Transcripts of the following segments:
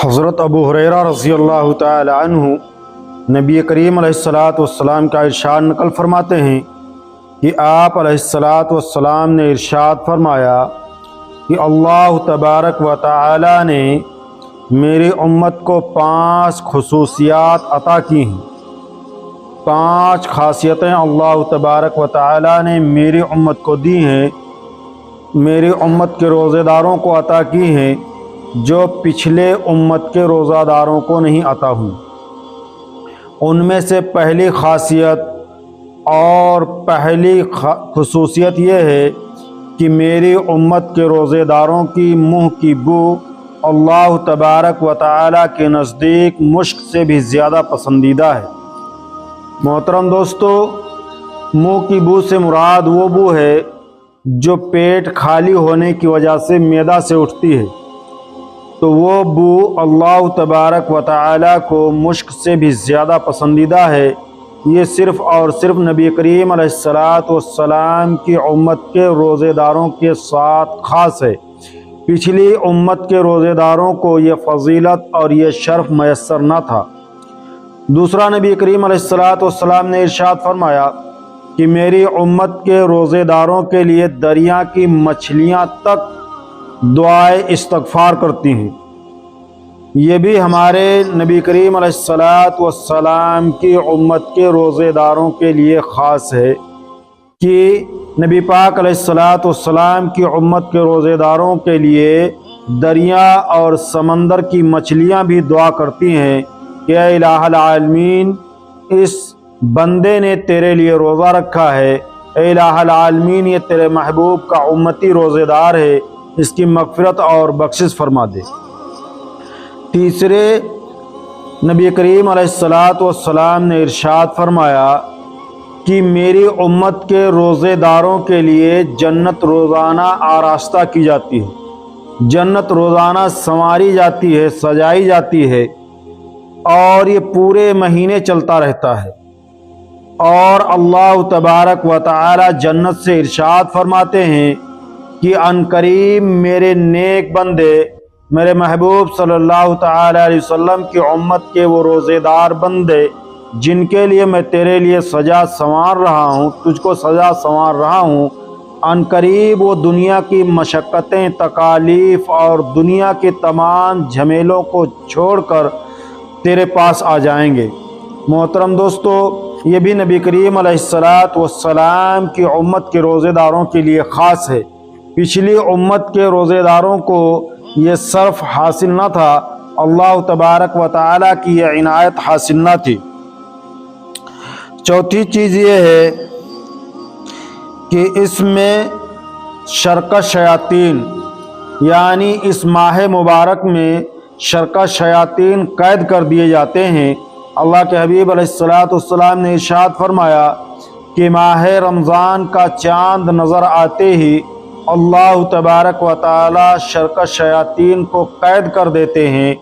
حضرت ابو ہریرہ رضی اللہ تعالی عنہ نبی کریم علیہ الصلاۃ والسلام کا ارشاد نقل فرماتے ہیں کہ آپ علیہ الصلاۃ والسلام نے ارشاد فرمایا کہ اللہ تبارک و تعالی نے میری امت کو 5 خصوصیات عطا کی ہیں۔ 5 خاصیتیں اللہ تبارک و تعالی نے میری امت کو دی ہیں، میری امت کے روزے داروں کو عطا کی ہیں، جو پچھلے امت کے روزہ داروں کو نہیں عطا ہوئی۔ ان میں سے پہلی خاصیت اور پہلی خصوصیت یہ ہے کہ میری امت کے روزے داروں کی منہ کی بو اللہ تبارک و تعالی کے نزدیک مشک سے بھی زیادہ پسندیدہ ہے۔ محترم دوستو، منہ کی بو سے مراد وہ بو ہے جو پیٹ خالی ہونے کی وجہ سے معدہ سے اٹھتی ہے، تو وہ بو اللہ تبارک و تعالی کو مشک سے بھی زیادہ پسندیدہ ہے۔ یہ صرف اور صرف نبی کریم علیہ الصلاۃ والسلام کی امت کے روزے داروں کے ساتھ خاص ہے۔ پچھلی امت کے روزے داروں کو یہ فضیلت اور یہ شرف میسر نہ تھا۔ دوسرا، نبی کریم علیہ الصلاۃ والسلام نے ارشاد فرمایا کہ میری امت کے روزے داروں کے لیے دریا کی مچھلیاں تک دعائے استغفار کرتی ہیں۔ یہ بھی ہمارے نبی کریم علیہ الصلاۃ والسلام کی امت کے روزے داروں کے لیے خاص ہے کہ نبی پاک علیہ الصلاۃ والسلام کی امت کے روزے داروں کے لیے دریا اور سمندر کی مچھلیاں بھی دعا کرتی ہیں کہ اے الہ العالمین، اس بندے نے تیرے لیے روزہ رکھا ہے، اے الہ العالمین، یہ تیرے محبوب کا امتی روزے دار ہے، اس کی مغفرت اور بخشش فرما دے۔ تیسرے، نبی کریم علیہ الصلاۃ والسلام نے ارشاد فرمایا کہ میری امت کے روزے داروں کے لیے جنت روزانہ آراستہ کی جاتی ہے، جنت روزانہ سنواری جاتی ہے، سجائی جاتی ہے، اور یہ پورے مہینے چلتا رہتا ہے۔ اور اللہ تبارک و تعالی جنت سے ارشاد فرماتے ہیں کہ ان قریب میرے نیک بندے، میرے محبوب صلی اللہ تعالی علیہ وسلم کی امت کے وہ روزے دار بندے جن کے لیے میں تیرے لیے سجا سنوار رہا ہوں، تجھ کو سجا سنوار رہا ہوں، ان قریب وہ دنیا کی مشقتیں، تکالیف اور دنیا کے تمام جھمیلوں کو چھوڑ کر تیرے پاس آ جائیں گے۔ محترم دوستو، یہ بھی نبی کریم علیہ الصلاۃ والسلام کی امت کے روزے داروں کے لیے خاص ہے۔ پچھلی امت کے روزے داروں کو یہ صرف حاصل نہ تھا، اللہ تبارک و تعالی کی یہ عنایت حاصل نہ تھی۔ چوتھی چیز یہ ہے کہ اس میں شرکت شیاطین، یعنی اس ماہ مبارک میں شرکت شیاطین قید کر دیے جاتے ہیں۔ اللہ کے حبیب علیہ الصلاۃ والسلام نے ارشاد فرمایا کہ ماہ رمضان کا چاند نظر آتے ہی اللہ تبارک و تعالی شرکت شیاطین کو قید کر دیتے ہیں،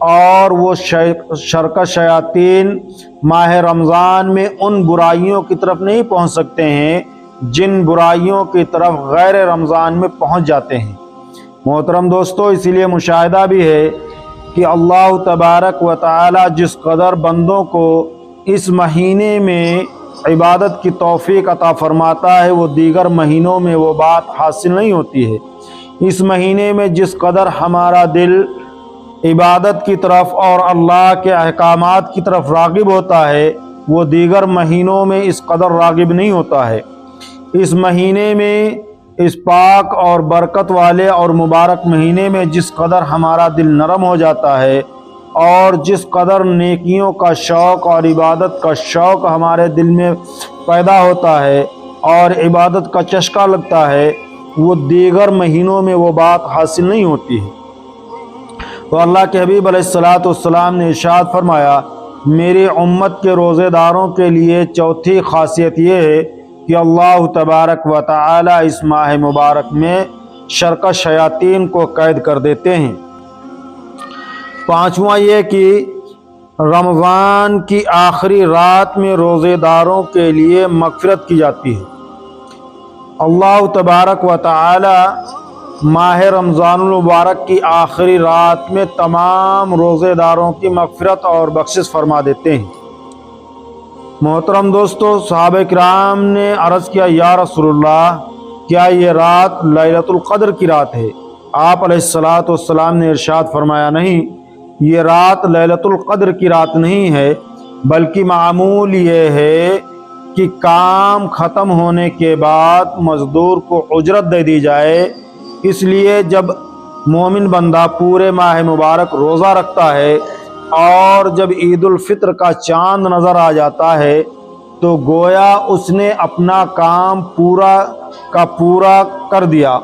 اور وہ شرکت شیاطین ماہ رمضان میں ان برائیوں کی طرف نہیں پہنچ سکتے ہیں جن برائیوں کی طرف غیر رمضان میں پہنچ جاتے ہیں۔ محترم دوستو، اسی لیے مشاہدہ بھی ہے کہ اللہ تبارک و تعالی جس قدر بندوں کو اس مہینے میں عبادت کی توفیق عطا فرماتا ہے، وہ دیگر مہینوں میں وہ بات حاصل نہیں ہوتی ہے۔ اس مہینے میں جس قدر ہمارا دل عبادت کی طرف اور اللہ کے احکامات کی طرف راغب ہوتا ہے، وہ دیگر مہینوں میں اس قدر راغب نہیں ہوتا ہے۔ اس مہینے میں، اس پاک اور برکت والے اور مبارک مہینے میں جس قدر ہمارا دل نرم ہو جاتا ہے اور جس قدر نیکیوں کا شوق اور عبادت کا شوق ہمارے دل میں پیدا ہوتا ہے اور عبادت کا چسکا لگتا ہے، وہ دیگر مہینوں میں وہ بات حاصل نہیں ہوتی ہے۔ تو اللہ کے حبیب علیہ الصلاۃ والسلام نے ارشاد فرمایا میری امت کے روزے داروں کے لیے چوتھی خاصیت یہ ہے کہ اللہ تبارک و تعالی اس ماہ مبارک میں شرکت شیاطین کو قید کر دیتے ہیں۔ پانچواں یہ کہ رمضان کی آخری رات میں روزے داروں کے لیے مغفرت کی جاتی ہے۔ اللہ تبارک و تعالی ماہ رمضان المبارک کی آخری رات میں تمام روزے داروں کی مغفرت اور بخشش فرما دیتے ہیں۔ محترم دوستو، صحابہ کرام نے عرض کیا، یا رسول اللہ، کیا یہ رات لیلۃ القدر کی رات ہے؟ آپ علیہ الصلاۃ والسلام نے ارشاد فرمایا، نہیں، یہ رات لیلۃ القدر کی رات نہیں ہے، بلکہ معمول یہ ہے کہ کام ختم ہونے کے بعد مزدور کو اجرت دے دی جائے۔ اس لیے جب مومن بندہ پورے ماہ مبارک روزہ رکھتا ہے اور جب عید الفطر کا چاند نظر آ جاتا ہے تو گویا اس نے اپنا کام پورا کا پورا کر دیا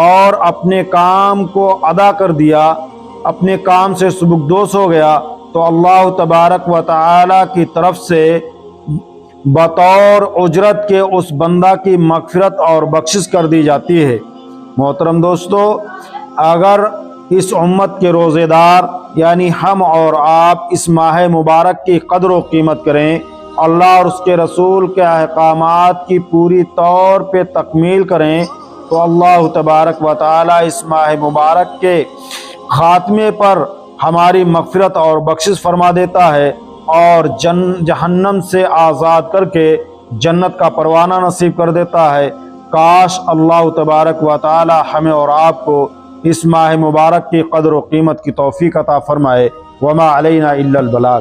اور اپنے کام کو ادا کر دیا، اپنے کام سے سبکدوش ہو گیا، تو اللہ تبارک و تعالی کی طرف سے بطور اجرت کے اس بندہ کی مغفرت اور بخشش کر دی جاتی ہے۔ محترم دوستو، اگر اس امت کے روزے دار یعنی ہم اور آپ اس ماہ مبارک کی قدر و قیمت کریں، اللہ اور اس کے رسول کے احکامات کی پوری طور پہ تکمیل کریں، تو اللہ تبارک و تعالی اس ماہ مبارک کے خاتمے پر ہماری مغفرت اور بخشش فرما دیتا ہے اور جہنم سے آزاد کر کے جنت کا پروانہ نصیب کر دیتا ہے۔ کاش اللہ تبارک و تعالی ہمیں اور آپ کو اس ماہ مبارک کی قدر و قیمت کی توفیق عطا فرمائے۔ وما علینا الا البلاغ۔